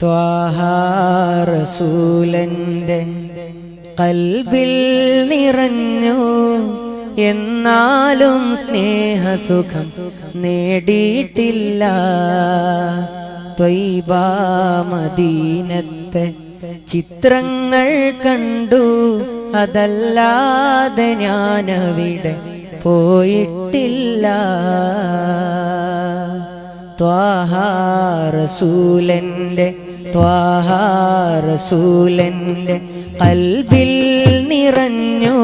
ത്വാഹ റസൂലന്റെ ഖൽബിൽ നിറഞ്ഞു, എന്നാലും സ്നേഹസുഖം നേടിയിട്ടില്ല. ത്വയ്ബ മദീനത്തെ ചിത്രങ്ങൾ കണ്ടു, അതല്ലാതെ ഞാനവിടെ പോയിട്ടില്ല. ത്വാഹ റസൂലന്റെ ഖൽബിൽ നിറഞ്ഞു,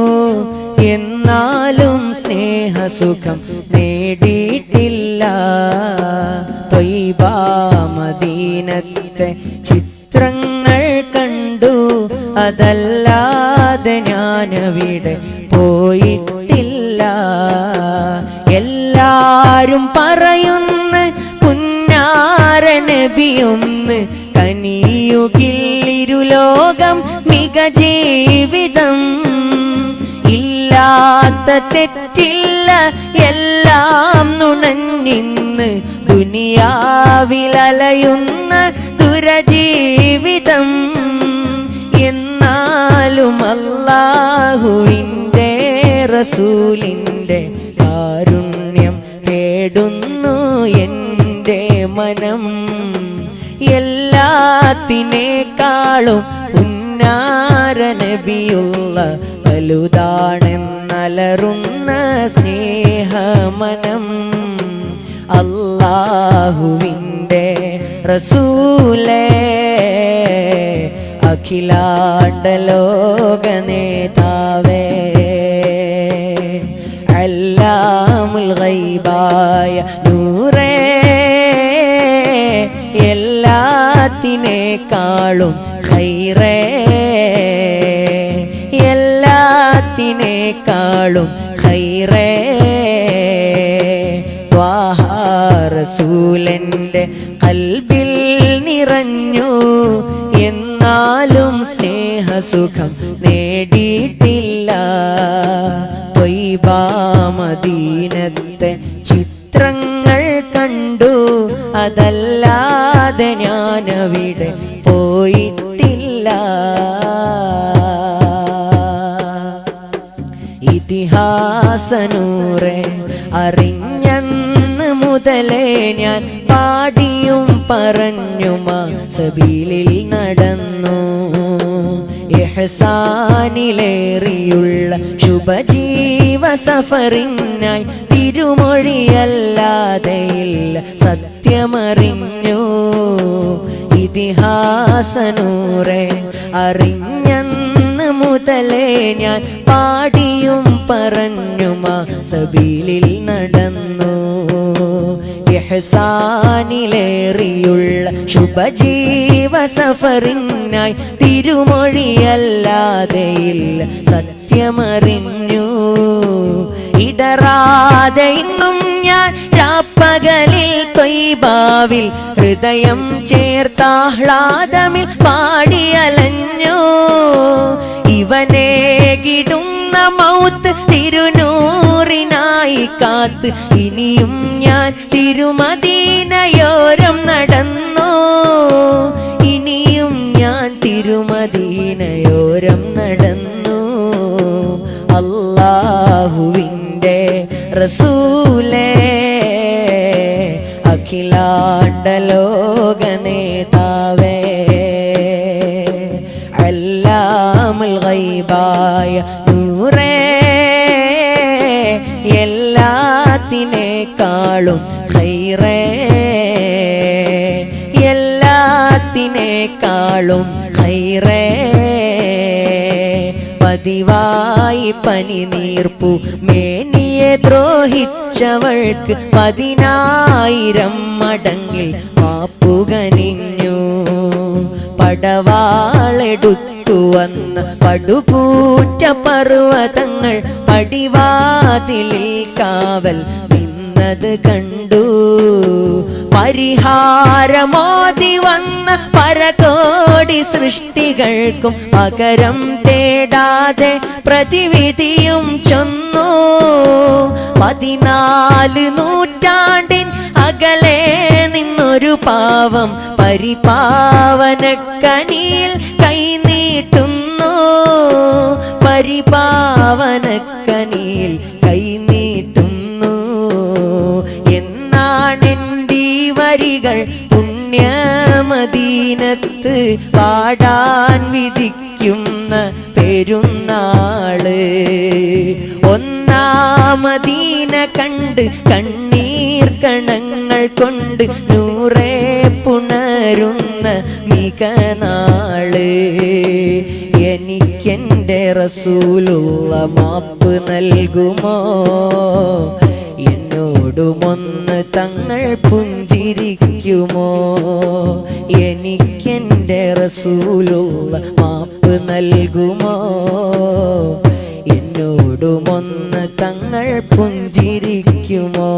എന്നാലും സ്നേഹസുഖം നേടിയിട്ടില്ല. ത്വയ്ബ മദീനത്തെ ചിത്രങ്ങൾ കണ്ടു, അതല്ലാതെ ഞാനവിടെ പോയിട്ടില്ല. എല്ലാരും പറയുന്ന പുന്നാര നബിയൊന്ന് കനിയുകില്ലിരുലോകം മിക ജീവിതം. ഇല്ലാത്ത തെറ്റില്ല, എല്ലാം നുണഞ്ഞിന്ന് ദുനിയാവിലലയുന്ന ദുരജീവിതം. എന്നാലും അല്ലാഹുവിൻ്റെ റസൂലിൻ്റെ കാരുണ്യം തേടുന്നു എൻ്റെ മനം. എല്ലാത്തിനേക്കാളും പുന്നാര നബിയുള്ള വലുതാണെന്നലറുന്ന സ്നേഹമനം. അല്ലാഹുവിൻ്റെ റസൂലേ, അഖിലാണ്ട ലോക നേതാവേ, അല്ലാമുൽ ഗൈബായ നൂറേ, എല്ലാത്തിനേക്കാളും ഖൈറേ, എല്ലാത്തിനേക്കാളും ഖൈറേ. ത്വാഹ റസൂലന്റെ ഖൽബിൽ നിറഞ്ഞു, എന്നാലും സ്നേഹസുഖം നേടിയിട്ടില്ല. ത്വയ്ബ മദീനത്തെ ചിത്രങ്ങൾ കണ്ടു, അതല്ലാതെ ഞാനവിടെ പോയിട്ടില്ല. ഇതിഹാസനൂറെ അറിഞ്ഞന്ന് മുതലേ ഞാൻ പാടിയും പറഞ്ഞുമാ സബീലിൽ നടന്നു. ഇഹ്സാനിലേറിയുള്ള ശുഭജീവ സഫറിനായി തിരുമൊഴിയല്ലാതെയില്ല സത്യമറിഞ്ഞു. ഇതിഹാസനൂറെ അറിഞ്ഞന്ന് മുതലേ ഞാൻ പാടിയും പറഞ്ഞുമാ സബീലിൽ നടന്നു. ഇഹ്സാനിലേറിയുള്ള ശുഭജീവ സഫറിനായി തിരുമൊഴിയല്ലാതെയില്ല സത്യമറിഞ്ഞു. ഇടറാതെ ഇന്നും ഞാൻ രാപ്പകലിൽ ത്വയ്ബാവിൽ ഹൃദയം ചേർത്താഹ്ലാദമിൽ പാടിയലഞ്ഞു. ഇവനെ കിടുന്ന മൗത്ത് തിരുനൂറിനായി കാത്ത് ഇനിയും ഞാൻ തിരുമദീനയോരം നടന്നു. ഇനിയും ഞാൻ തിരുമദീനയോരം നടന്നു. അല്ലാഹുവിൻ്റെ റസൂലേ, അഖിലാണ്ട ലോക നേതാവേ, അല്ലാമുൽ ഗൈബായ നൂറേ, എല്ലാത്തിനേക്കാളും ഖൈറേ, എല്ലാത്തിനേക്കാളും ഖൈറേ. പതിവായി പനി നീർപ്പു മേനിയെ ദ്രോഹിച്ചവൾക്ക് 10,000 മടങ്ങിൽ മാപ്പുകനിഞ്ഞു. പടവാളെടുത്തു വന്ന പടുകൂറ്റ പർവ്വതങ്ങൾ പടിവാതിലിൽ കാവൽ നിന്നത് കണ്ടു. പരിഹാരമോതി വന്ന പരകോടി സൃഷ്ടികൾക്കും പകരം തേടാതെ പ്രതിവിധിയും ചൊന്നു. 14 നൂറ്റാണ്ടിൻ അകലെ നിന്നൊരു പാവം പരിപാവനക്കനിയിൽ കൈനീട്ടുന്നു, പരിപാവനക്കനിയിൽ കൈനീട്ടുന്നു. എന്നാണെൻ്റെ വരികൾ പുണ്യമദീനത്ത് പാടാൻ വിധിക്കുന്ന പെരുന്നാള്. ഒന്നാമദീന കണ്ട് കണ്ണീർ കണങ്ങൾ കൊണ്ട് നൂറേ പുണരുന്ന മികനാള്. എനിക്കെൻ്റെ റസൂലുള്ള മാപ്പ് നൽകുമോ? എന്നോടുമൊന്ന് തങ്ങൾ പുഞ്ചിരിക്കുമോ? എനിക്കെൻ്റെ റസൂലുള്ള മാപ്പ് നൽകുമോ? എന്നോടുമൊന്ന് തങ്ങൾ പുഞ്ചിരിക്കുമോ?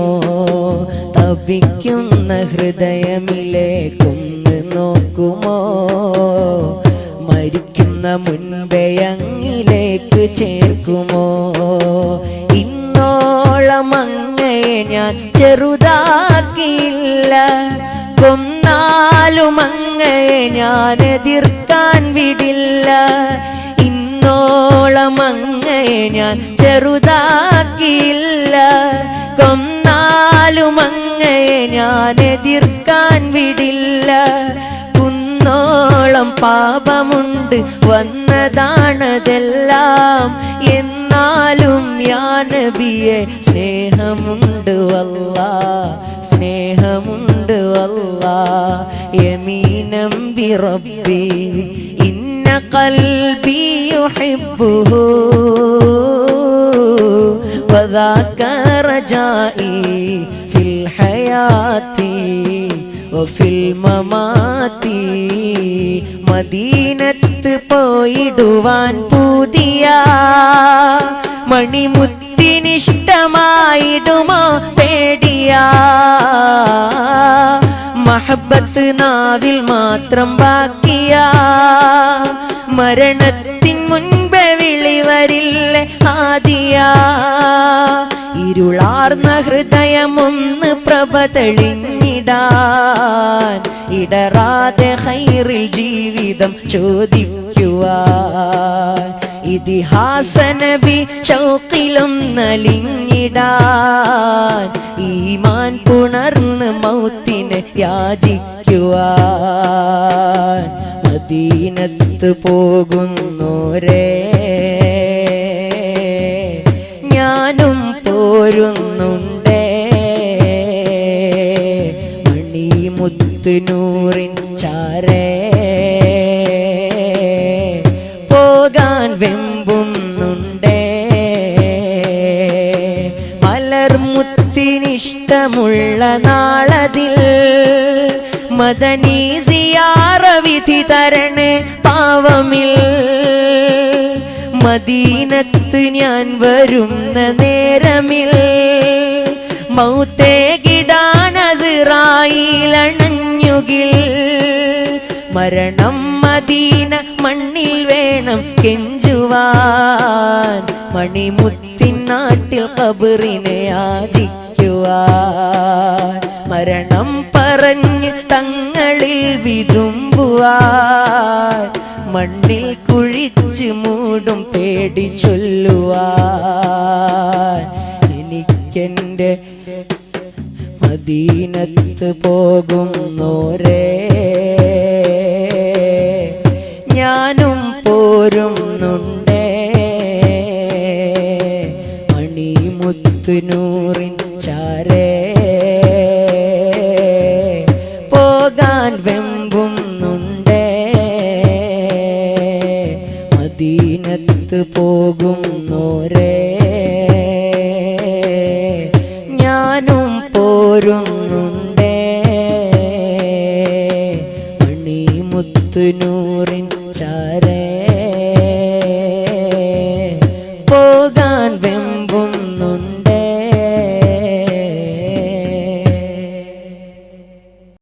തപിക്കുന്ന ഹൃദയമിലേക്കൊന്ന് നോക്കുമോ? മരിക്കുന്ന മുൻപേ അങ്ങിലേക്ക് ചേർക്കുമോ? ഇന്നോളം അങ്ങയെ ഞാൻ ചെറുതാക്കിയില്ല, കൊന്നാലും അങ്ങയെ ഞാൻ എതിർക്കാൻ വിടില്ല. ഇന്നോളം അങ്ങയെ ഞാൻ ചെറുതാക്കിയില്ല, കൊന്നാലും അങ്ങയെ ഞാൻ എതിർക്കാൻ വിടില്ല. കുന്നോളം പാപമുണ്ട് വന്നതാണതെല്ലാം, എന്നാലും യാ നബിയെ സ്നേഹമുണ്ട് വല്ലാഹ്, സ്നേഹമുണ്ട് വല്ലാഹ്. യമീനം ബിറബ്ബി ഇന്ന ഖൽബി യുഹിബ്ബുഹു വദാക റജാഇ ഫിൽ ഹയാതി വഫിൽ മമാതി. മദീനത്ത് പോയിടുവാൻ പൂതിയ മണിമുത്തിനിഷ്ടമായിടുമോ പേടിയാ? മഹബത്ത് നാവിൽ മാത്രം ബാക്കിയാ, മരണത്തിൻ മുൻപേ വിളി വരില്ലേ ആദിയാ? ഇരുളാർന്ന ഹൃദയമൊന്ന് പ്രഭ തെളിഞ്ഞിടാൻ, ഇടറാതെ ഖൈറിൽ ജീവിതം ചോദിക്കുവാൻ. ഇതിഹാസ നബി ഷൗഖിലും നലിഞ്ഞിടാൻ, ഈമാൻ പുണർന്ന് മൗത്തിനെ യാചിക്കുവാൻ. മദീനത്ത് പോകുന്നോരേ ഞാനും പോരുന്നുണ്ടേ, മണിമുത്ത് നൂറിൻ ചാരേ പോകാൻ വെമ്പുന്നുണ്ടേ. മലർമുത്തിനിഷ്ടമുള്ള നാളതിൽ മദനി സിയാറ വിധി തരണേ പാവമിൽ. മദീനത്ത് ഞാൻ വരുന്ന നേരമിൽ മൗത്തേകിടാൻ അസ്റായീലണഞ്ഞുകിൽ. മരണം മദീന മണ്ണിൽ വേണം കെഞ്ചുവാൻ, മണിമുത്തിൻ നാട്ടിൽ ഖബറിനെ യാചിക്കുവാൻ. മരണം പറഞ്ഞ് തങ്ങളിൽ വിതുമ്പുവാൻ, മണ്ണിൽ കുഴിച്ച് മൂടും പേടി ചൊല്ലുവാൻ. എനിക്കെൻ്റെ മദീനത്ത് പോകുന്നോരേ ഞാനും പോരുന്നുണ്ടേ, മണിമുത്ത് നൂറിൻ ചാരേ പോകാൻ വെമ്പുന്നുണ്ടേ. മദീനത്ത് പോകുന്നോരേ ഞാനും പോരുന്നുണ്ടേ, മണിമുത്ത് നൂറിൻ ചാരേ